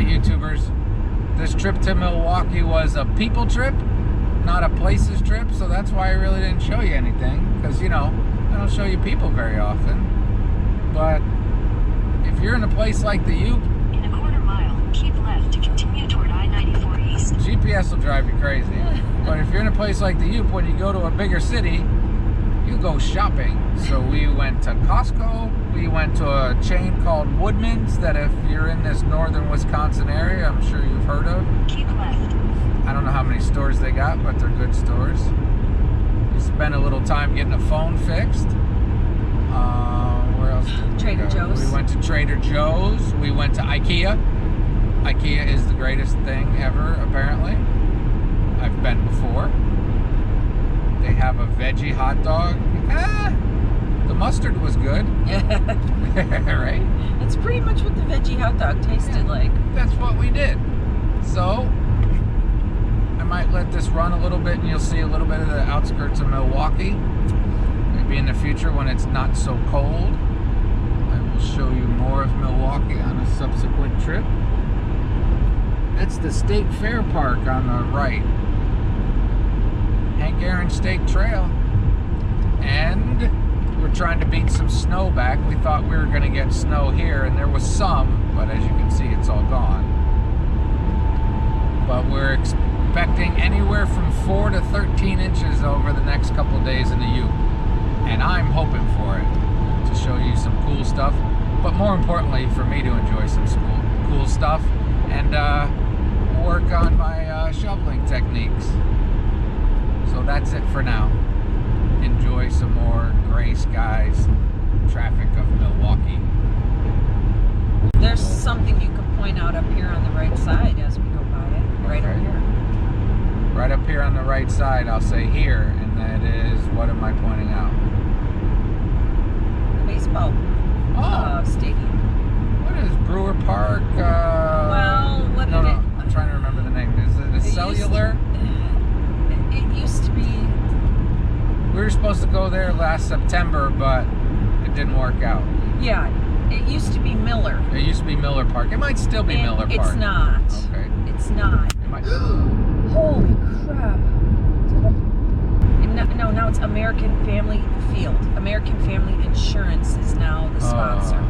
right, YouTubers. This trip to Milwaukee was a people trip, not a places trip, so that's why I really didn't show you anything, because, you know, I don't show you people very often. But if you're in a place like the Yoop, in a quarter mile, keep left to continue toward I-94 East. GPS will drive you crazy. But if you're in a place like the Yoop, when you go to a bigger city, you go shopping. So we went to Costco, we went to a chain called Woodman's that if you're in this northern Wisconsin area, I'm sure you've heard of. Keep left. I don't know how many stores they got, but they're good stores. We spent a little time getting a phone fixed. Where else did we Trader go? Joe's. We went to Trader Joe's. We went to IKEA. IKEA is the greatest thing ever, apparently. I've been before. They have a veggie hot dog. The mustard was good. Right? That's pretty much what the veggie hot dog tasted like. That's what we did. So, I might let this run a little bit and you'll see a little bit of the outskirts of Milwaukee. Maybe in the future when it's not so cold, I will show you more of Milwaukee on a subsequent trip. That's the State Fair Park on the right. Hank Aaron State Trail. And we're trying to beat some snow back. We thought we were going to get snow here, and there was some, but as you can see, it's all gone. But we're expecting anywhere from 4 to 13 inches over the next couple of days in the Yoop. And I'm hoping for it to show you some cool stuff, but more importantly, for me to enjoy some cool stuff and work on my shoveling techniques. So that's it for now. Enjoy some more gray skies, traffic of Milwaukee. There's something you can point out up here on the right side as we go by it. Right up here. Right up here on the right side, I'll say here, and that is, what am I pointing out? The baseball stadium. What is Brewer Park? Well, what no, did no, I'm trying to remember the name. Is it a cellular? It used to be. We were supposed to go there last September, but it didn't work out. Yeah, it used to be Miller. It used to be Miller Park. It might still be Miller Park. It's not. Okay. It's not. It might... Holy crap. No, now it's American Family Field. American Family Insurance is now the sponsor.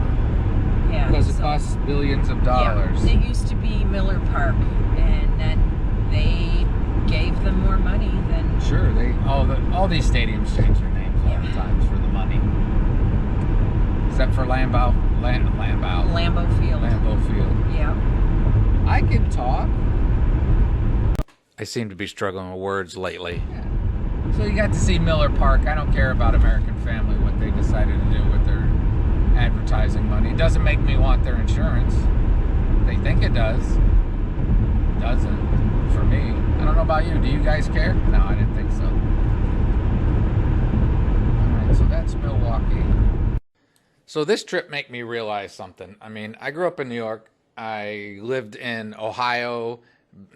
Yeah. Because it costs billions of dollars. Yeah, it used to be Miller Park, and then they gave them more money than... Sure, all these stadiums change their names all the times for the money. Except for Lambeau Field. Lambeau Field. Yeah. I can talk. I seem to be struggling with words lately. Yeah. So you got to see Miller Park. I don't care about American Family, what they decided to do with their advertising money. It doesn't make me want their insurance. They think it does. It doesn't for me. I don't know about you. Do you guys care? No, I didn't think so. Alright, so that's Milwaukee. So this trip made me realize something. I mean, I grew up in New York. I lived in Ohio,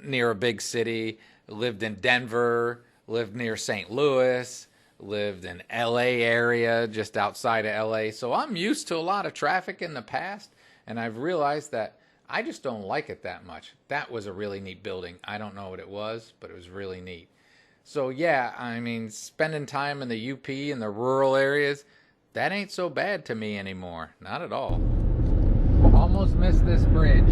near a big city. Lived in Denver. Lived near St. Louis. Lived in LA area, just outside of LA. So I'm used to a lot of traffic in the past. And I've realized that I just don't like it that much. That was a really neat building. I don't know what it was, but it was really neat. So yeah, I mean, spending time in the UP and the rural areas, that ain't so bad to me anymore. Not at all. Almost missed this bridge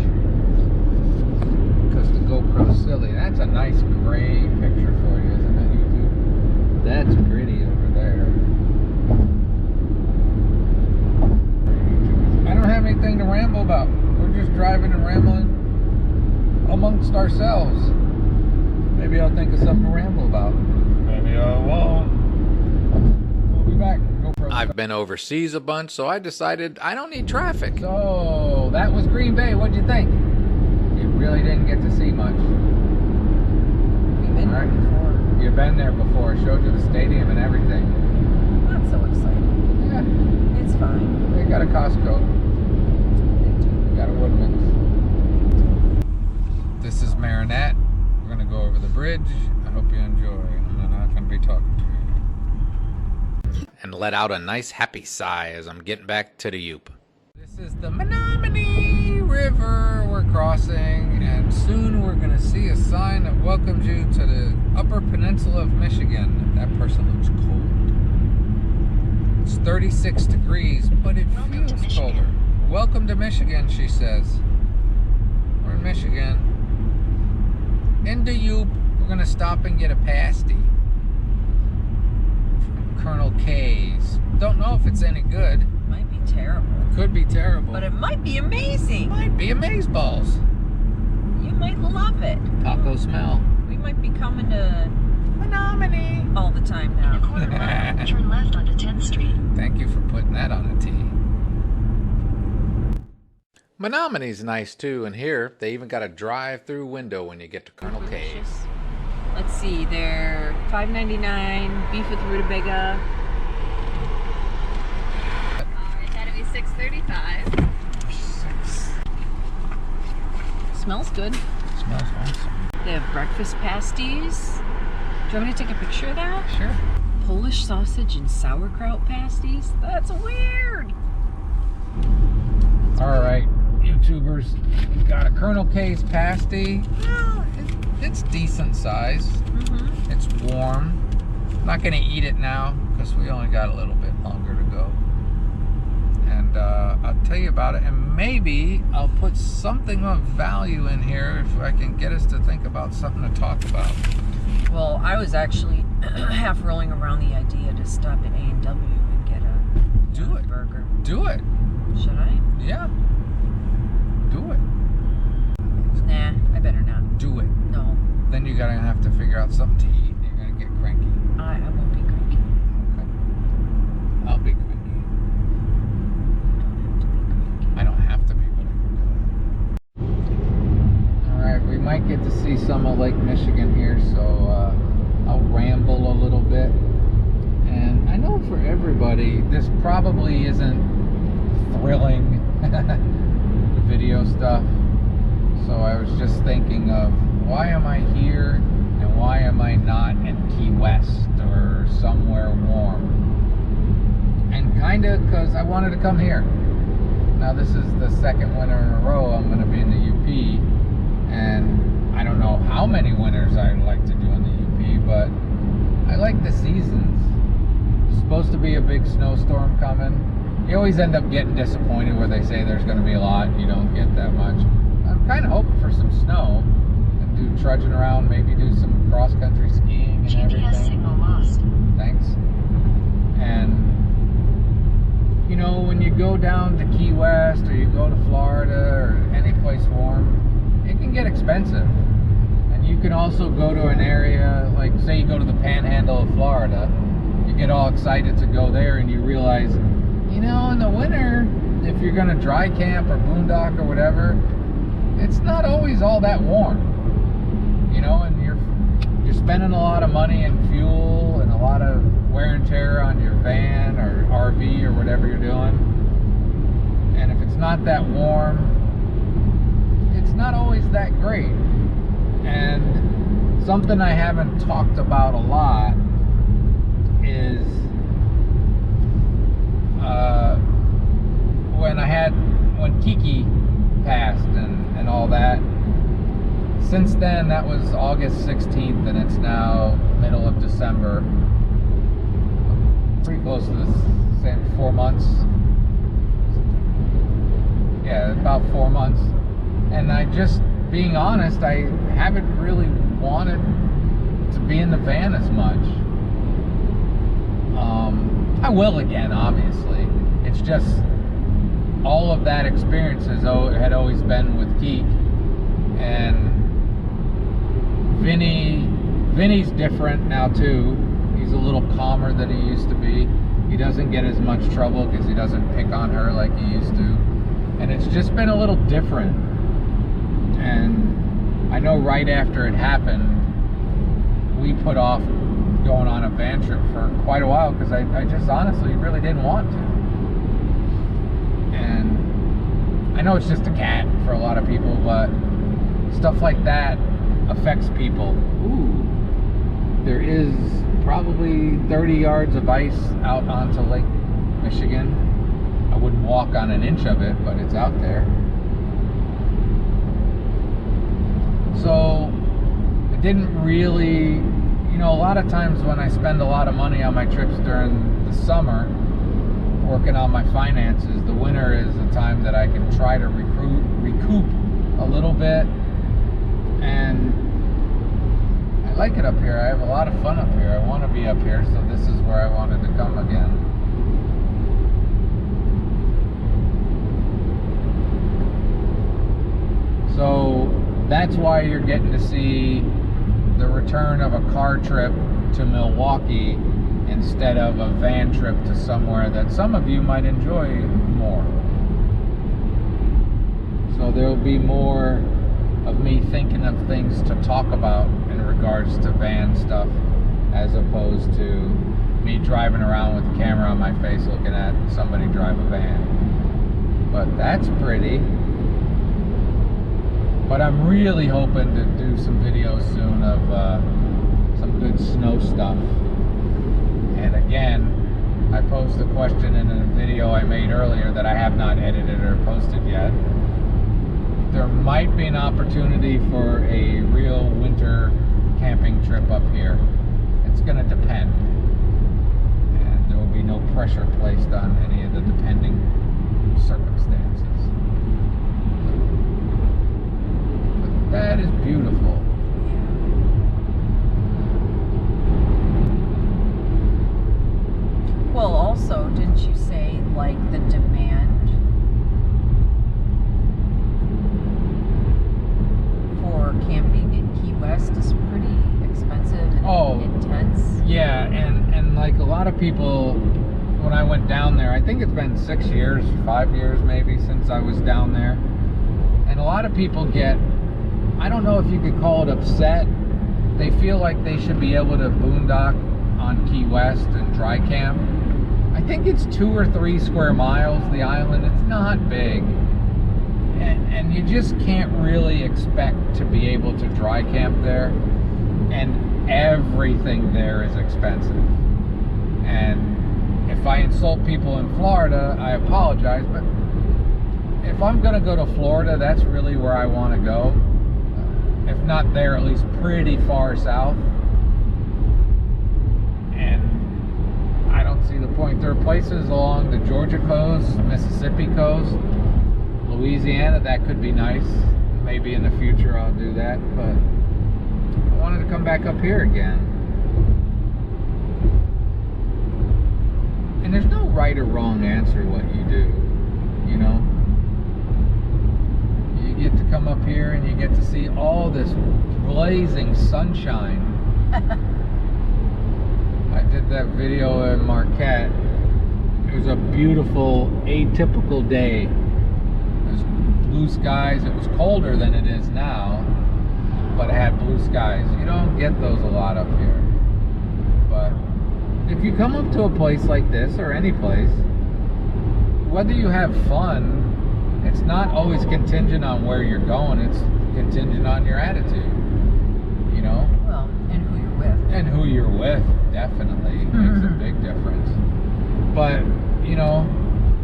because the GoPro's silly. That's a nice gray picture for you, isn't it, YouTube? That's pretty over there. I don't have anything to ramble about. We're just driving and rambling amongst ourselves. Maybe I'll think of something to ramble about. Maybe I won't. We'll be back. I've been overseas a bunch, so I decided I don't need traffic. So, that was Green Bay. What'd you think? You really didn't get to see much. We've been there before. You've been there before. Showed you the stadium and everything. Not so exciting. Yeah. It's fine. They got a Costco. They got a Woodman's. This is Marinette. We're going to go over the bridge. I hope you enjoy. I'm not going to be talking to you. And let out a nice happy sigh as I'm getting back to the Yoop. This is the Menominee river we're crossing, and soon we're going to see a sign that welcomes you to the Upper Peninsula of Michigan. That person looks cold. It's 36 degrees, but it feels colder. Welcome to Michigan, she says. We're in Michigan. Into Yoop, we're going to stop and get a pasty from Col K's. Don't know if it's any good. Might be terrible. Could be terrible. But it might be amazing. Might be amazeballs. You might love it. Taco smell. We might be coming to Menominee all the time In a now. quarter mile, turn left onto 10th Street. Thank you for putting that on a T. Menominee's nice too, and here they even got a drive-through window when you get to Col K's. Delicious. Let's see, they're $5.99, beef with rutabaga. Alright, that'll be $6.35. Smells good. Smells awesome. They have breakfast pasties. Do you want me to take a picture of that? Sure. Polish sausage and sauerkraut pasties? That's weird. All right, YouTubers, we've got a Col K's pasty. Well, it's decent size. Mm-hmm. It's warm. I'm not gonna eat it now because we only got a little bit longer to go. And I'll tell you about it, and maybe I'll put something of value in here if I can get us to think about something to talk about. Well, I was actually half rolling around the idea to stop at A&W and get a Do it. burger. Do it. Should I? Yeah. Do it. Nah, I better not. Do it. No, Then you're gonna have to figure out something to eat. You're gonna get cranky. I won't be cranky. Okay. I'll be cranky. I don't have to be cranky. I don't have to be, but I can do it. Alright, we might get to see some of Lake Michigan here, so I'll ramble a little bit. And I know for everybody, this probably isn't thrilling video stuff. So I was just thinking of, why am I here and why am I not in Key West or somewhere warm? And kind of because I wanted to come here. Now this is the second winter in a row I'm going to be in the UP, and I don't know how many winters I'd like to do in the UP, but I like the seasons. There's supposed to be a big snowstorm coming. You always end up getting disappointed where they say there's going to be a lot and you don't get that much. I'm kind of hoping for some snow and do trudging around, maybe do some cross-country skiing and GPS everything. signal lost. Thanks. And you know, when you go down to Key West or you go to Florida or any place warm, it can get expensive. And you can also go to an area, like say you go to the Panhandle of Florida, you get all excited to go there and you realize, you know, in the winter, if you're going to dry camp or boondock or whatever, it's not always all that warm. You know, and you're spending a lot of money in fuel and a lot of wear and tear on your van or RV or whatever you're doing. And if it's not that warm, it's not always that great. And something I haven't talked about a lot is when Kiki passed and all that. Since then, that was August 16th, and it's now middle of December. Pretty close to the same 4 months. Yeah, about 4 months. And I just, being honest, I haven't really wanted to be in the van as much. I will again, obviously. It's just all of that experience had always been with Keek. And Vinny's different now too. He's a little calmer than he used to be. He doesn't get as much trouble because he doesn't pick on her like he used to. And it's just been a little different. And I know right after it happened, we put off going on a van trip for quite a while because I just honestly really didn't want to. And I know it's just a cat for a lot of people, but stuff like that affects people. Ooh, there is probably 30 yards of ice out onto Lake Michigan. I wouldn't walk on an inch of it, but it's out there. So it didn't really, you know, a lot of times when I spend a lot of money on my trips during the summer, working on my finances, the winter is a time that I can try to recoup a little bit. And I like it up here. I have a lot of fun up here. I want to be up here, so this is where I wanted to come again. So that's why you're getting to see the return of a car trip to Milwaukee instead of a van trip to somewhere that some of you might enjoy more. So there'll be more of me thinking of things to talk about in regards to van stuff, as opposed to me driving around with a camera on my face looking at somebody drive a van. But that's pretty. But I'm really hoping to do some videos soon of some good snow stuff. And again, I posed a question in a video I made earlier that I have not edited or posted yet. There might be an opportunity for a real winter camping trip up here. It's going to depend. And there will be no pressure placed on any of the depending circumstances. But that is beautiful. Well, also, didn't you say, like, the demand for camping in Key West is pretty expensive and intense? Yeah, and like a lot of people, when I went down there, I think it's been 6 years, 5 years maybe since I was down there, and a lot of people get, I don't know if you could call it upset, they feel like they should be able to boondock on Key West and dry camp. I think it's 2 or 3 square miles, the island. It's not big. And you just can't really expect to be able to dry camp there. And everything there is expensive. And if I insult people in Florida, I apologize, but if I'm going to go to Florida, that's really where I want to go. If not there, at least pretty far south. And I don't see the point. There are places along the Georgia coast, Mississippi coast, Louisiana, that could be nice. Maybe in the future I'll do that, but I wanted to come back up here again. And there's no right or wrong answer what you do, you know? You get to come up here and you get to see all this blazing sunshine. I did that video in Marquette. It was a beautiful, atypical day. It was blue skies. It was colder than it is now, but it had blue skies. You don't get those a lot up here. But if you come up to a place like this, or any place, whether you have fun, it's not always contingent on where you're going. It's contingent on your attitude, you know? Well, and who you're with. And who you're with, definitely makes a big difference. But, you know,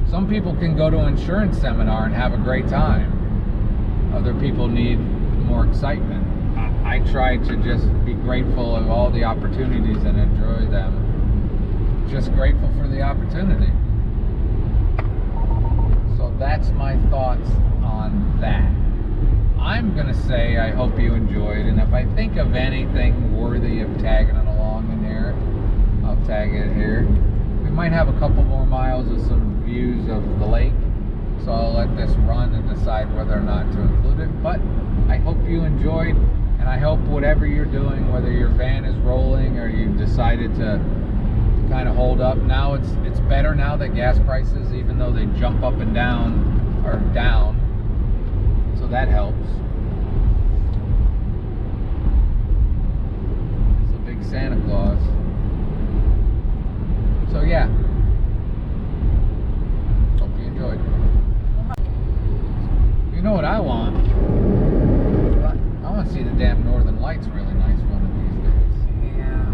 some people can go to an insurance seminar and have a great time. Other people need more excitement. I try to just be grateful of all the opportunities and enjoy them. Just grateful for the opportunity. So that's my thoughts on that. I'm gonna say I hope you enjoyed, and if I think of anything worthy of tagging it along in here, I'll tag it here. We might have a couple more miles of some views of the lake, so I'll let this run and decide whether or not to include it. But I hope you enjoyed, and I hope whatever you're doing, whether your van is rolling or you've decided to kind of hold up. Now it's better now that gas prices, even though they jump up and down, are down. So that helps. It's a big Santa Claus. So yeah. Hope you enjoyed. You know what I want? What? I want to see the damn Northern Lights really nice one of these days. Yeah.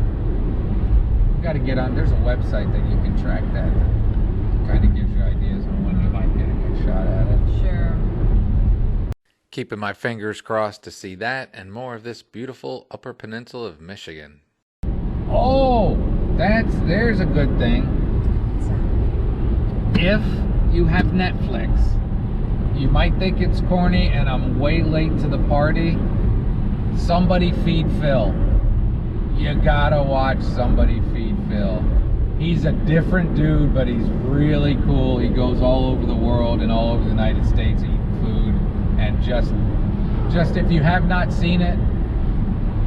You got to get on. There's a website that you can track that. Kind of gives you ideas on when you might get a good shot at it. Sure. Keeping my fingers crossed to see that and more of this beautiful Upper Peninsula of Michigan. Oh, there's a good thing. If you have Netflix, you might think it's corny and I'm way late to the party. Somebody Feed Phil. You gotta watch Somebody Feed Phil. He's a different dude, but he's really cool. He goes all over the world and all over the United States eating food. And just if you have not seen it,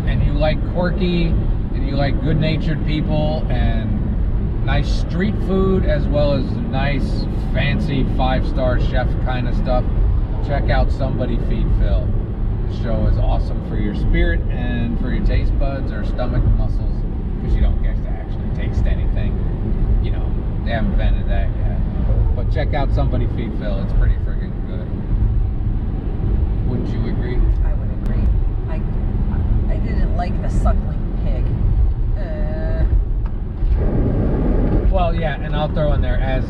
and you like quirky, and you like good-natured people, and nice street food, as well as nice, fancy, 5-star chef kind of stuff, check out Somebody Feed Phil. The show is awesome for your spirit and for your taste buds or stomach muscles, because you don't get to actually taste anything. You know, they haven't invented that yet. But check out Somebody Feed Phil. It's pretty friggin' good. Wouldn't you agree? I would agree. I didn't like the suckling pig. Well, yeah, and I'll throw in there as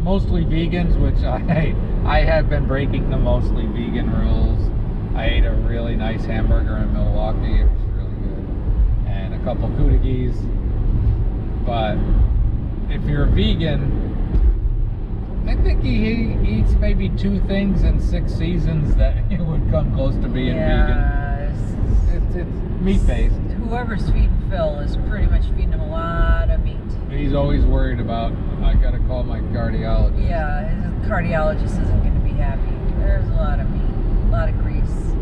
mostly vegans, which I have been breaking the mostly vegan rules. I ate a really nice hamburger in Milwaukee. It was really good, and a couple koodagees. But if you're a vegan, I think he eats maybe 2 things in 6 seasons that it would come close to being vegan. It's meat-based. Whoever's feeding Phil is pretty much feeding him a lot of meat. He's always worried about, I gotta call my cardiologist. Yeah, his cardiologist isn't going to be happy. There's a lot of meat, a lot of grease.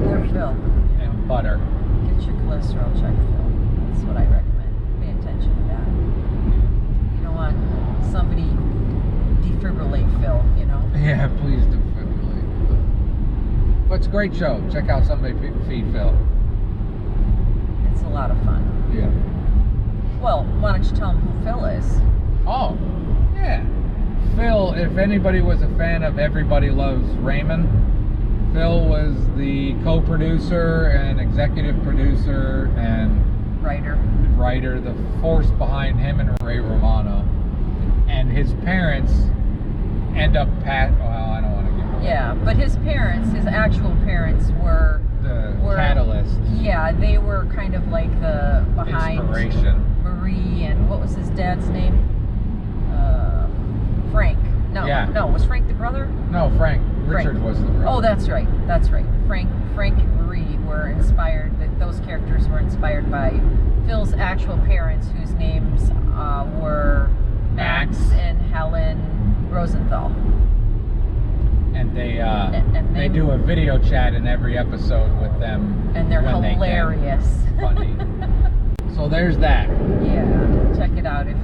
Poor Phil. And butter. Get your cholesterol checked, Phil. That's what I recommend. Pay attention to that. You don't want somebody defibrillate Phil, you know? Yeah, please defibrillate. But it's a great show. Check out Somebody Feed Phil. It's a lot of fun. Yeah. Well, why don't you tell him who Phil is? Oh, yeah. Phil, if anybody was a fan of Everybody Loves Raymond, Phil was the co-producer and executive producer and writer, the force behind him and Ray Romano. And his parents end up I don't want to give it away. Yeah, but his actual parents were catalyst. Yeah, they were kind of like the behind Inspiration. Marie, and what was his dad's name? Frank. No, was Frank the brother? No, Richard was the brother. Oh, that's right. Frank and Marie were inspired. Those characters were inspired by Phil's actual parents, whose names were Max and Helen Rosenthal. And they do a video chat in every episode with them, and they're hilarious. Funny. So there's that. Yeah, check it out if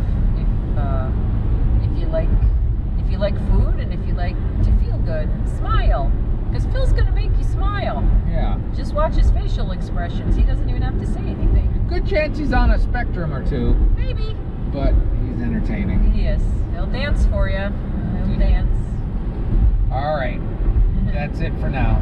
you like food and if you like to feel good, smile, because Phil's gonna make you smile. Yeah. Just watch his facial expressions. He doesn't even have to say anything. Good chance he's on a spectrum or two. Maybe. But he's entertaining. He is. He'll dance for you. He'll dance. All right. That's it for now.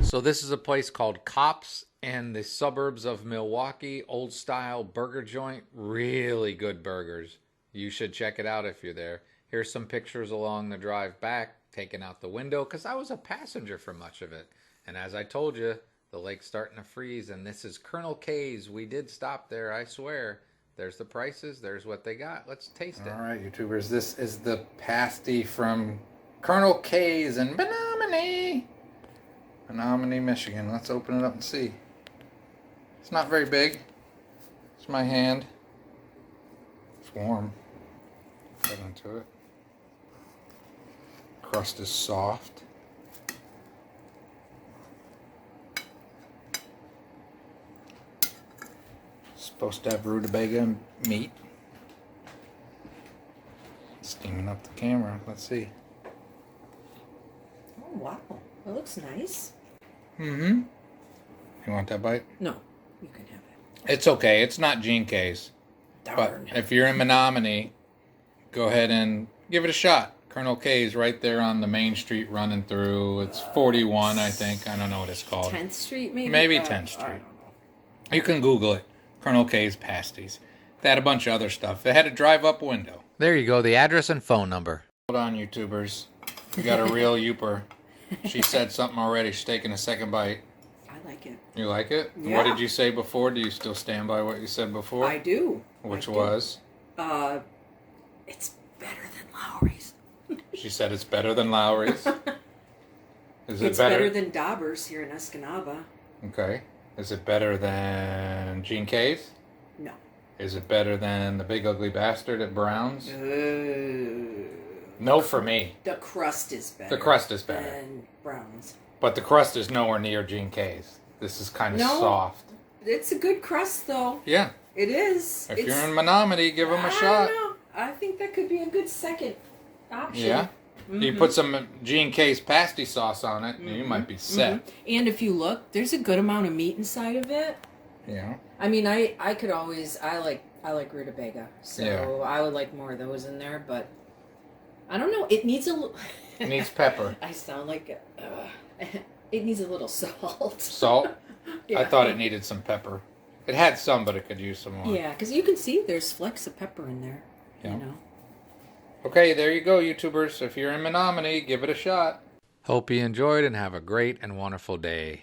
So this is a place called Cops in the suburbs of Milwaukee. Old style burger joint. Really good burgers. You should check it out if you're there. Here's some pictures along the drive back, taken out the window, because I was a passenger for much of it. And as I told you, the lake's starting to freeze, and this is Col K's. We did stop there, I swear. There's the prices. There's what they got. Let's taste it. All right, YouTubers. This is the pasty from Col K's in Menominee, Michigan. Let's open it up and see. It's not very big. It's my hand. It's warm. Get into it. Crust is soft. Supposed to have rutabaga meat. Steaming up the camera. Let's see. Oh, wow. It looks nice. Mm-hmm. You want that bite? No, you can have it. It's okay. It's not Gene K's. Darn. But if you're in Menominee, go ahead and give it a shot. Col K's right there on the main street running through. It's 41, I think. I don't know what it's called. 10th Street, maybe? Maybe 10th Street. You can Google it. Col K's Pasties. They had a bunch of other stuff. They had a drive-up window. There you go. The address and phone number. Hold on, YouTubers. We got a real Yooper. She said something already. She's taking a second bite. I like it. You like it? Yeah. What did you say before? Do you still stand by what you said before? I do. Which I do. was? It's better than Lowry's. She said it's better than Lowry's. Is it It's better than Dauber's here in Escanaba. Okay. Is it better than Gene K's? No. Is it better than the Big Ugly Bastard at Brown's? No for me. The crust is better. The crust is better. Than Brown's. But the crust is nowhere near Gene K's. This is kind of No. soft. It's a good crust, though. Yeah. It is. If you're in Menominee, give them a I shot. don't know. I think that could be a good second option. Yeah. You put some Gene K's pasty sauce on it, and you might be set. And if you look, there's a good amount of meat inside of it. Yeah. I mean, I could always I like rutabaga, so Yeah. I would like more of those in there. But I don't know. It needs a little. It needs pepper. I sound like it needs a little salt. Salt? Yeah. I thought it needed some pepper. It had some, but it could use some more. Yeah, because you can see there's flecks of pepper in there. Yeah. You know. Okay, there you go, YouTubers. If you're in Menominee, give it a shot. Hope you enjoyed and have a great and wonderful day.